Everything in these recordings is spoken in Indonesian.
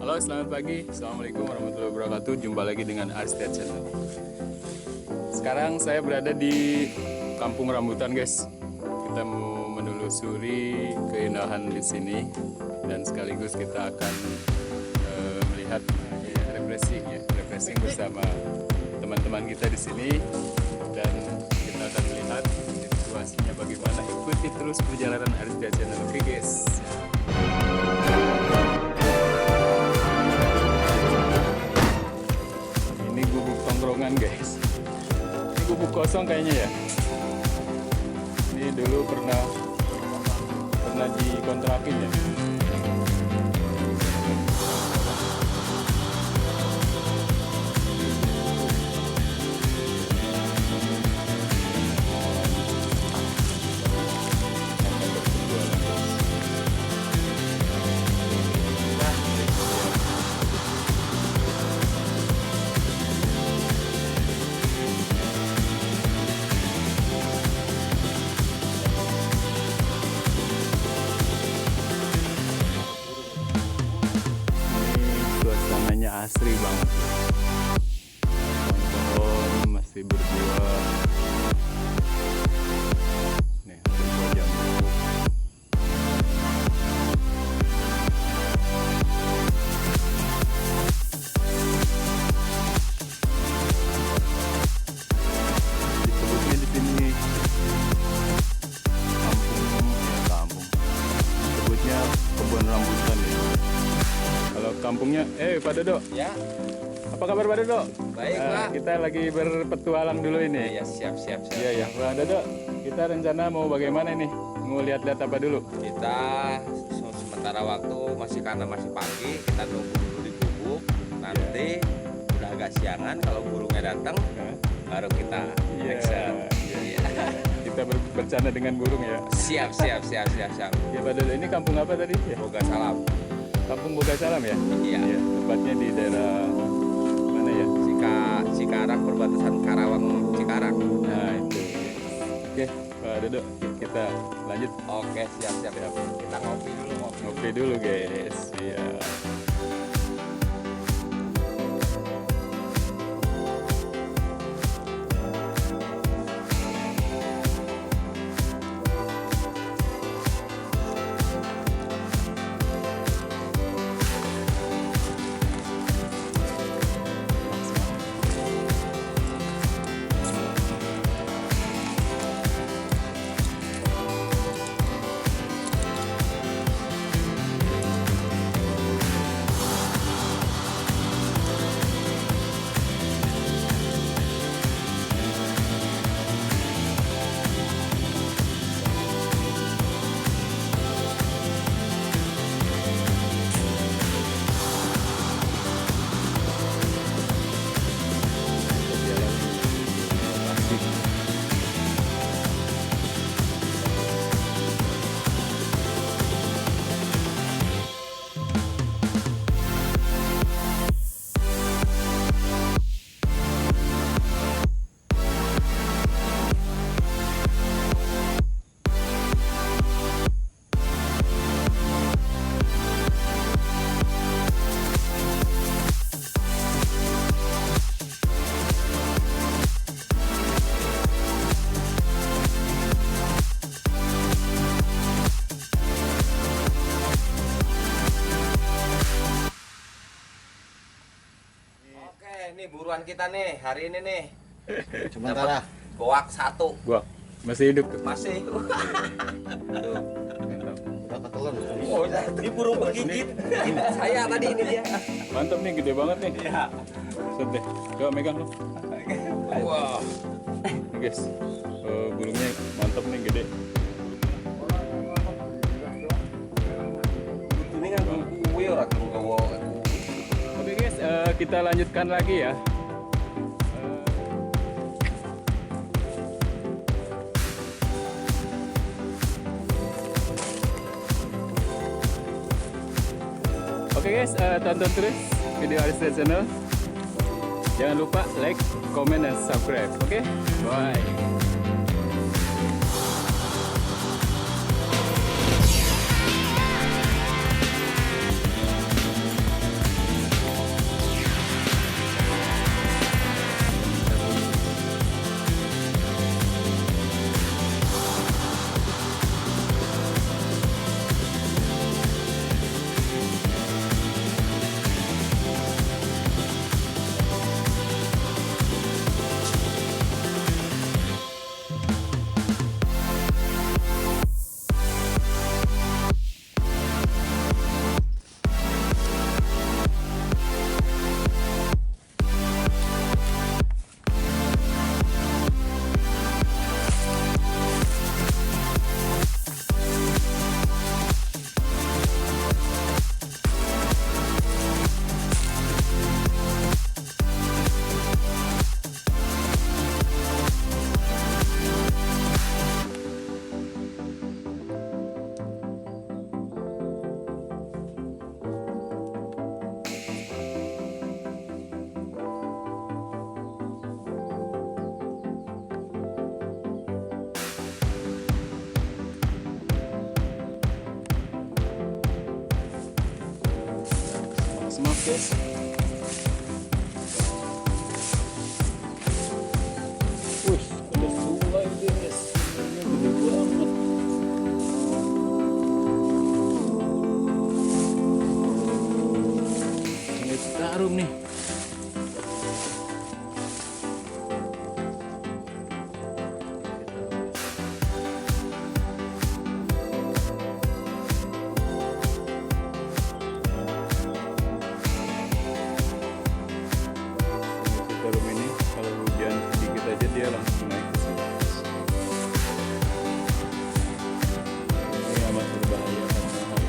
Halo, selamat pagi. Assalamu'alaikum warahmatullahi wabarakatuh. Jumpa lagi dengan Arstya Channel. Sekarang saya berada di kampung rambutan, guys. Kita mau menelusuri keindahan di sini dan sekaligus kita akan melihat refreshing bersama teman-teman kita di sini, dan kita akan melihat situasinya bagaimana. Ikuti terus perjalanan Arstya Channel. Oke, guys. Ini gubuk tongkrongan, guys. Ini gubuk kosong kayaknya ya. Ini dulu pernah dikontrakin ya. Asri banget. Pohon masih berbuah. Nih, berbuah jambu. Disebutnya di sini kampung. Disebutnya kebon rambutan ya. Kalau kampungnya, Pak Dodo. Ya. Apa kabar Pak Dodo? Baik, Pak. Kita lagi berpetualang dulu ini. Ya, siap. Iya ya, Pak Dodo. Kita rencana mau bagaimana nih? Mau lihat-lihat apa dulu? Kita sementara waktu karena masih pagi, kita tunggu dulu di gubuk. Nanti udah agak siangan, kalau burungnya datang, baru kita action. Iya. Kita bercanda dengan burung ya. Siap. Ya Pak Dodo, ini kampung apa tadi? Ya. Boga salam. Kampung Boga Salam ya? Iya. Tepatnya di daerah mana ya? Cikarang, perbatasan Karawang Cikarang. Nah itu. Oke, Pak Dodo, kita lanjut. Oke, siap. Kita ngopi dulu. Ngopi dulu, guys. Iya. Ini buruan kita nih hari ini nih. Sementara Goak 1. Gua masih hidup tuh. Masih. udah ketelan. Oh, ini burung penggigit. Saya tadi ini dia. Mantap nih, gede banget nih. Iya. Set deh. Coba megang lo. Wah. Nih guys, burungnya mantap nih, gede. Ini kan kuwi ora gawa. Oke guys, kita lanjutkan lagi ya. Oke guys, tonton terus video Arstya Channel. Jangan lupa like, comment, dan subscribe. Oke, bye. guys. Wih, ada sungai guys. Sungainya gede banget. Sungai Citarum nih. Citarum ini kalau hujan sedikit aja dia langsung naik ke sini. Ini amat berbahaya karena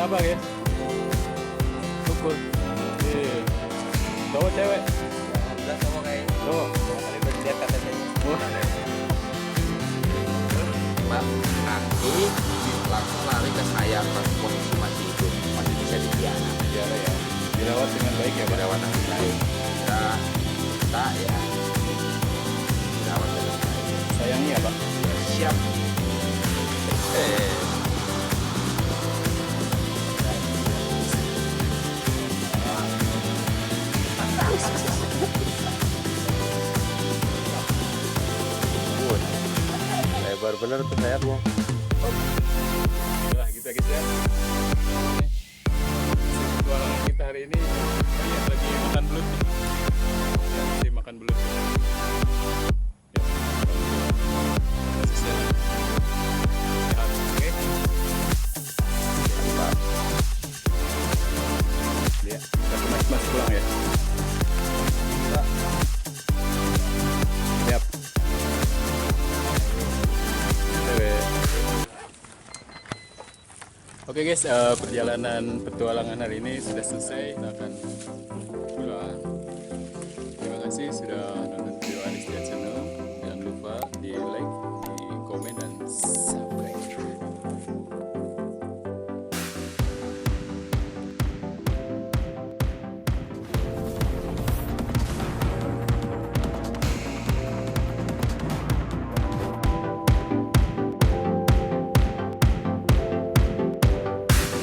apa guys? Syukur. Cowok cewek? Alhamdulillah cowok kayaknya. Cowok. Kali berlihat katanya. jalan kaki langsung lari ke sayap pas posisi masih hidup, masih bisa dipiara. Biara ya. Dirawat dengan baik ya Pak. Dirawat dengan baik. Kita ya dirawat dengan baik. Sayangi ya Pak. Ya, siap. Lebar bener tuh sayap mau. Nah gitu ya guys ya. Petualangan kita hari ini banyak lagi makan belut nih. Ya, masih makan belut. Ya, konsisten. Sehat, oke? Ya, kita kemas pulang ya. Siap. Oke guys, perjalanan petualangan hari ini sudah selesai. Kita akan